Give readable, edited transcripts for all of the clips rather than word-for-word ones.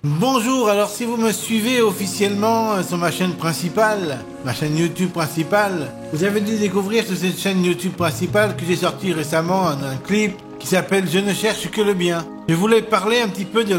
Bonjour, alors si vous me suivez officiellement sur ma chaîne principale, ma chaîne YouTube principale, vous avez dû découvrir sur cette chaîne YouTube principale que j'ai sorti récemment un clip qui s'appelle Je ne cherche que le bien. Je voulais parler un petit peu de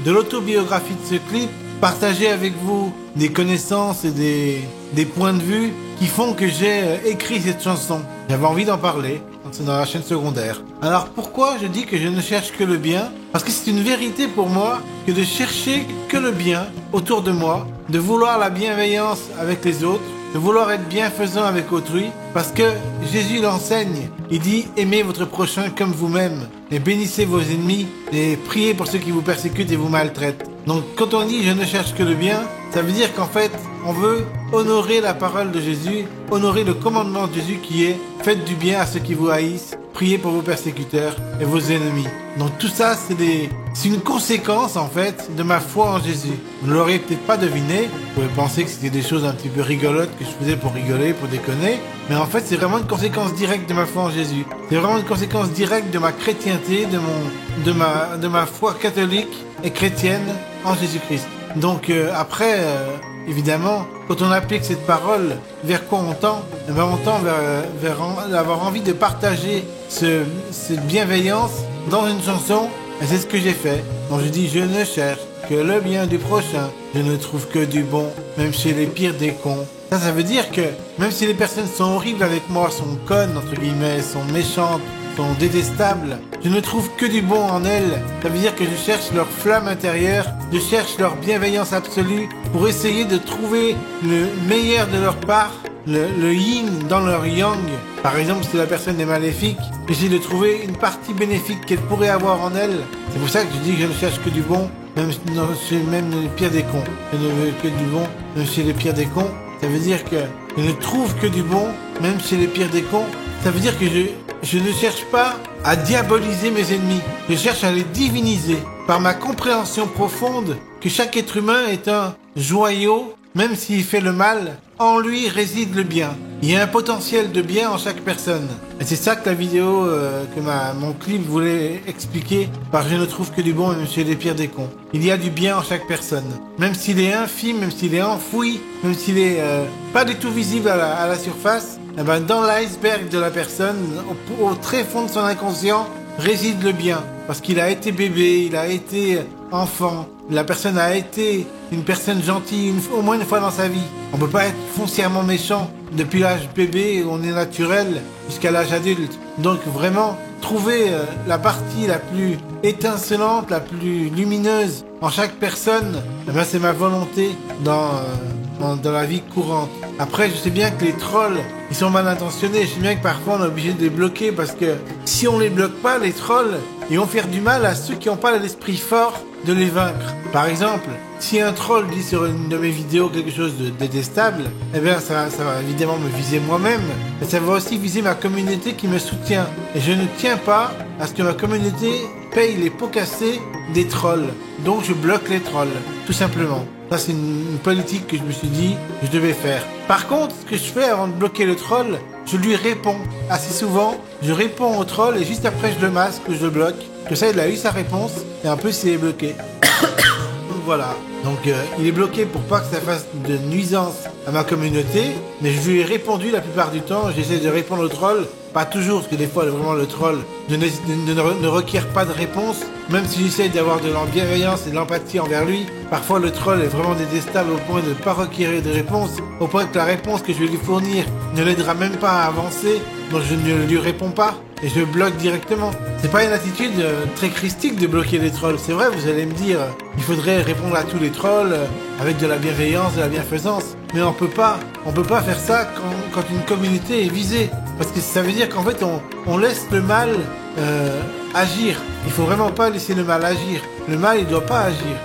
l'autobiographie de ce clip, partager avec vous des connaissances et des points de vue qui font que j'ai écrit cette chanson. J'avais envie d'en parler, c'est dans la chaîne secondaire. Alors pourquoi je dis que je ne cherche que le bien? Parce que c'est une vérité pour moi que de chercher que le bien autour de moi, de vouloir la bienveillance avec les autres, de vouloir être bienfaisant avec autrui, parce que Jésus l'enseigne. Il dit aimez votre prochain comme vous-même, et bénissez vos ennemis, et priez pour ceux qui vous persécutent et vous maltraitent. Donc quand on dit je ne cherche que le bien, ça veut dire qu'en fait on veut honorer la parole de Jésus, honorer le commandement de Jésus qui est faites du bien à ceux qui vous haïssent, priez pour vos persécuteurs et vos ennemis. Donc tout ça c'est une conséquence en fait de ma foi en Jésus. Vous ne l'aurez peut-être pas deviné, vous pouvez penser que c'était des choses un petit peu rigolotes que je faisais pour rigoler, pour déconner, mais en fait c'est vraiment une conséquence directe de ma foi en Jésus. C'est vraiment une conséquence directe de ma chrétienté, de ma foi catholique et chrétienne en Jésus-Christ. Donc après, évidemment, quand on applique cette parole, vers quoi on tend? Eh ben, on tend vers avoir envie de partager cette bienveillance dans une chanson, et c'est ce que j'ai fait. Donc je dis, je ne cherche que le bien du prochain, je ne trouve que du bon, même chez les pires des cons. Ça veut dire que même si les personnes sont horribles avec moi, sont connes, entre guillemets, sont méchantes, sont détestables, je ne trouve que du bon en elles. Ça veut dire que je cherche leur flamme intérieure, je cherche leur bienveillance absolue pour essayer de trouver le meilleur de leur part, le yin dans leur yang. Par exemple, si la personne est maléfique, j'essaie de trouver une partie bénéfique qu'elle pourrait avoir en elle. C'est pour ça que je dis que je ne cherche que du bon, même chez les pires des cons. Je ne veux que du bon, même chez les pires des cons. Ça veut dire que je ne trouve que du bon, même chez les pires des cons. Ça veut dire que je ne cherche pas à diaboliser mes ennemis. Je cherche à les diviniser par ma compréhension profonde que chaque être humain est un joyau, même s'il fait le mal, en lui réside le bien. Il y a un potentiel de bien en chaque personne. Et c'est ça que la vidéo, mon clip voulait expliquer par je ne trouve que du bon même chez les pires des cons. Il y a du bien en chaque personne. Même s'il est infime, même s'il est enfoui, même s'il est pas du tout visible à la surface, eh ben dans l'iceberg de la personne, au très fond de son inconscient, réside le bien. Parce qu'il a été bébé, il a été enfant, la personne a été une personne gentille au moins une fois dans sa vie. On peut pas être foncièrement méchant depuis l'âge bébé, on est naturel, jusqu'à l'âge adulte. Donc vraiment, trouver la partie la plus étincelante, la plus lumineuse en chaque personne, eh ben c'est ma volonté dans la vie courante. Après, je sais bien que les trolls, ils sont mal intentionnés. Je sais bien que parfois on est obligé de les bloquer parce que si on les bloque pas, les trolls, ils vont faire du mal à ceux qui n'ont pas l'esprit fort de les vaincre. Par exemple, si un troll dit sur une de mes vidéos quelque chose de détestable, eh bien ça va évidemment me viser moi-même, mais ça va aussi viser ma communauté qui me soutient. Et je ne tiens pas à ce que ma communauté paye les pots cassés des trolls. Donc je bloque les trolls, tout simplement. Ça c'est une politique que je me suis dit que je devais faire. Par contre, ce que je fais avant de bloquer le troll, je lui réponds. Assez souvent, je réponds au troll et juste après je le masque ou je le bloque. Que ça, il a eu sa réponse et un peu c'est bloqué. Donc voilà. Donc il est bloqué pour pas que ça fasse de nuisance à ma communauté, mais je lui ai répondu la plupart du temps. J'essaie de répondre au troll, pas toujours, parce que des fois vraiment le troll ne requiert pas de réponse, même si j'essaie d'avoir de la bienveillance et de l'empathie envers lui. Parfois le troll est vraiment détestable au point de ne pas requérir de réponse, au point que la réponse que je vais lui fournir ne l'aidera même pas à avancer, donc je ne lui réponds pas. Et je bloque directement. C'est pas une attitude très christique de bloquer les trolls. C'est vrai, vous allez me dire, il faudrait répondre à tous les trolls avec de la bienveillance, de la bienfaisance. Mais on peut pas faire ça quand une communauté est visée. Parce que ça veut dire qu'en fait, on laisse le mal agir. Il faut vraiment pas laisser le mal agir. Le mal, il doit pas agir.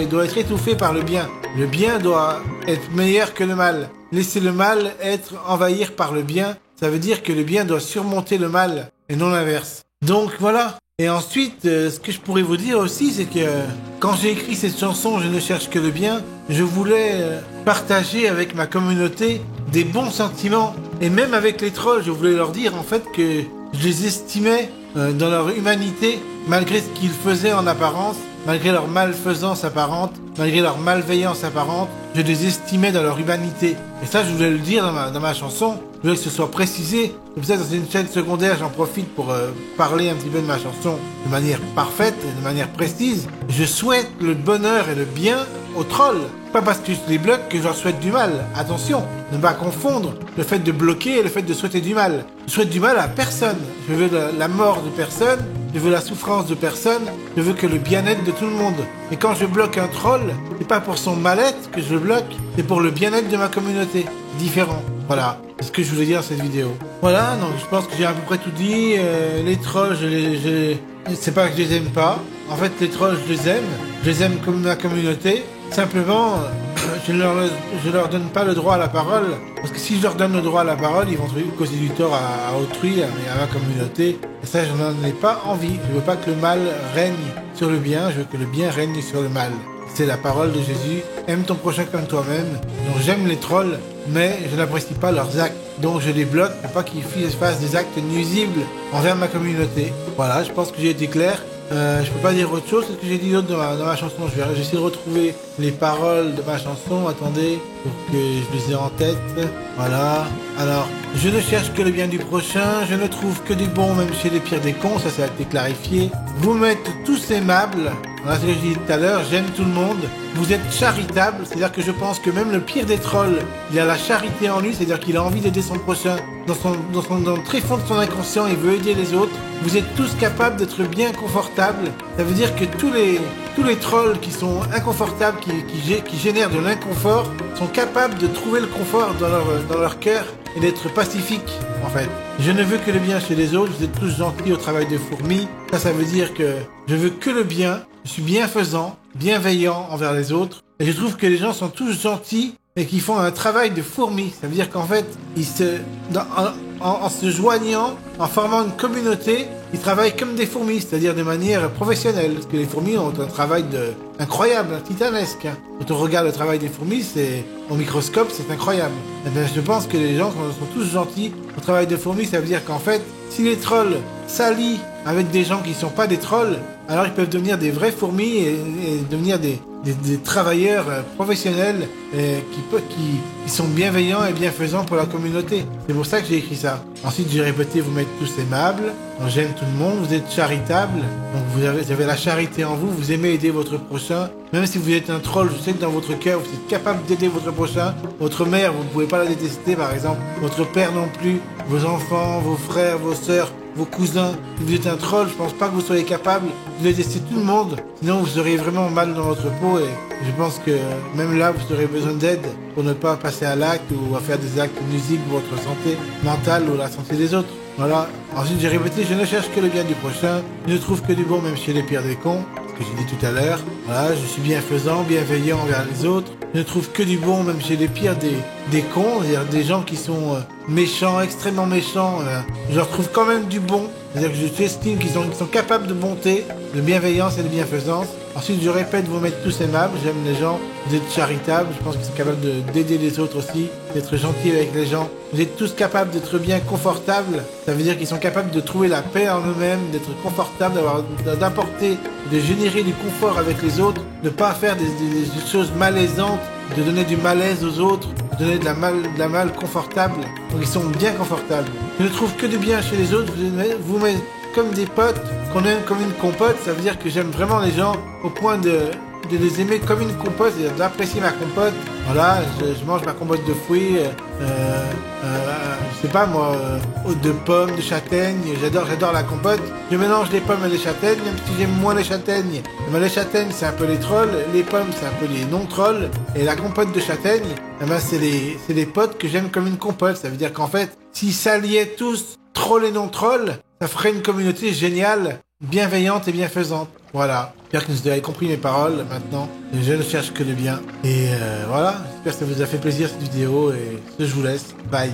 Il doit être étouffé par le bien. Le bien doit être meilleur que le mal. Laisser le mal envahir par le bien. Ça veut dire que le bien doit surmonter le mal et non l'inverse. Donc voilà. Et ensuite, ce que je pourrais vous dire aussi, c'est que quand j'ai écrit cette chanson « Je ne cherche que le bien », je voulais partager avec ma communauté des bons sentiments. Et même avec les trolls, je voulais leur dire en fait que je les estimais dans leur humanité, malgré ce qu'ils faisaient en apparence. malgré leur malfaisance apparente, malgré leur malveillance apparente, je les estimais dans leur humanité. Et ça, je voulais le dire dans ma chanson, je voulais que ce soit précisé. C'est pour ça que dans une chaîne secondaire, j'en profite pour parler un petit peu de ma chanson de manière parfaite et de manière précise. Je souhaite le bonheur et le bien aux trolls. Pas parce que je les bloque que je leur souhaite du mal. Attention, ne pas confondre le fait de bloquer et le fait de souhaiter du mal. Je souhaite du mal à personne. Je veux la mort de personne, je veux la souffrance de personne, je veux que le bien-être de tout le monde. Et quand je bloque un troll, c'est pas pour son mal-être que je le bloque, c'est pour le bien-être de ma communauté. Différent. Voilà, c'est ce que je voulais dire dans cette vidéo. Voilà, donc je pense que j'ai à peu près tout dit. Les trolls, c'est pas que je les aime pas. En fait, les trolls, je les aime comme ma communauté. Simplement, je leur donne pas le droit à la parole, parce que si je leur donne le droit à la parole, ils vont causer du tort à autrui, à ma communauté. Et ça, je n'en ai pas envie. Je veux pas que le mal règne sur le bien, je veux que le bien règne sur le mal. C'est la parole de Jésus. Aime ton prochain comme toi-même. Donc j'aime les trolls, mais je n'apprécie pas leurs actes. Donc je les bloque pour pas qu'ils fassent des actes nuisibles envers ma communauté. Voilà, je pense que j'ai été clair. Je peux pas dire autre chose que ce que j'ai dit d'autre dans ma chanson. J'essaie de retrouver les paroles de ma chanson. Attendez, pour que je les ai en tête. Voilà. Alors, je ne cherche que le bien du prochain. Je ne trouve que du bon, même chez les pires des cons. Ça a été clarifié. Vous m'êtes tous aimables. Voilà ce que je disais tout à l'heure. J'aime tout le monde. Vous êtes charitable. C'est-à-dire que je pense que même le pire des trolls, il a la charité en lui. C'est-à-dire qu'il a envie d'aider son prochain. Dans le très fond de son inconscient, il veut aider les autres. Vous êtes tous capables d'être bien confortables. Ça veut dire que tous les trolls qui sont inconfortables, qui génèrent de l'inconfort, sont capables de trouver le confort dans leur cœur et d'être pacifiques, en fait. Je ne veux que le bien chez les autres. Vous êtes tous gentils au travail de fourmi. Ça veut dire que je veux que le bien. Je suis bienfaisant, bienveillant envers les autres. Et je trouve que les gens sont tous gentils et qui font un travail de fourmi. Ça veut dire qu'en fait, en se joignant, en formant une communauté, ils travaillent comme des fourmis, c'est-à-dire de manière professionnelle. Parce que les fourmis ont un travail incroyable, titanesque. Quand on regarde le travail des fourmis, au microscope, c'est incroyable. Et bien, je pense que les gens sont tous gentils au travail de fourmis. Ça veut dire qu'en fait, si les trolls s'allient avec des gens qui ne sont pas des trolls, alors ils peuvent devenir des vraies fourmis et devenir des travailleurs professionnels qui sont bienveillants et bienfaisants pour la communauté. C'est pour ça que j'ai écrit ça. Ensuite, j'ai répété, vous m'êtes tous aimables, donc j'aime tout le monde, vous êtes charitables, donc vous avez la charité en vous, vous aimez aider votre prochain. Même si vous êtes un troll, je sais que dans votre cœur, vous êtes capable d'aider votre prochain. Votre mère, vous ne pouvez pas la détester, par exemple. Votre père non plus. Vos enfants, vos frères, vos sœurs, vos cousins. Si vous êtes un troll, je pense pas que vous soyez capable de détester tout le monde. Sinon, vous seriez vraiment mal dans votre peau et je pense que même là, vous aurez besoin d'aide pour ne pas passer à l'acte ou à faire des actes nuisibles pour votre santé mentale ou la santé des autres. Voilà. Ensuite, j'ai répété, je ne cherche que le bien du prochain. Je ne trouve que du bon même chez les pires des cons. Ce que j'ai dit tout à l'heure. Voilà, je suis bienfaisant, bienveillant envers les autres. Je ne trouve que du bon même chez les pires des cons, c'est-à-dire des gens qui sont méchants, extrêmement méchants. Je leur trouve quand même du bon. C'est-à-dire que j'estime qu'ils sont capables de bonté, de bienveillance et de bienfaisance. Ensuite, je répète, vous m'êtes tous aimables, j'aime les gens, vous êtes charitables, je pense qu'ils sont capables d'aider les autres aussi, d'être gentils avec les gens. Vous êtes tous capables d'être bien confortables, ça veut dire qu'ils sont capables de trouver la paix en eux-mêmes, d'être confortables, d'apporter, de générer du confort avec les autres, de pas faire des choses malaisantes, de donner du malaise aux autres, de donner de la mal confortable. Donc ils sont bien confortables. Je ne trouve que du bien chez les autres, vous m'êtes comme des potes, qu'on aime comme une compote, ça veut dire que j'aime vraiment les gens au point de les aimer comme une compote, c'est-à-dire d'apprécier ma compote. Voilà, je mange ma compote de fruits, je sais pas moi, de pommes, de châtaignes, j'adore la compote. Je mélange les pommes et les châtaignes, même si j'aime moins les châtaignes. Mais les châtaignes, c'est un peu les trolls, les pommes, c'est un peu les non-trolls, et la compote de châtaignes, eh ben, c'est les potes que j'aime comme une compote. Ça veut dire qu'en fait, s'ils s'alliaient tous, trolls et non-trolls, ça ferait une communauté géniale, bienveillante et bienfaisante. Voilà. J'espère que vous avez compris mes paroles maintenant. Je ne cherche que le bien. Et voilà. J'espère que ça vous a fait plaisir cette vidéo. Et je vous laisse. Bye.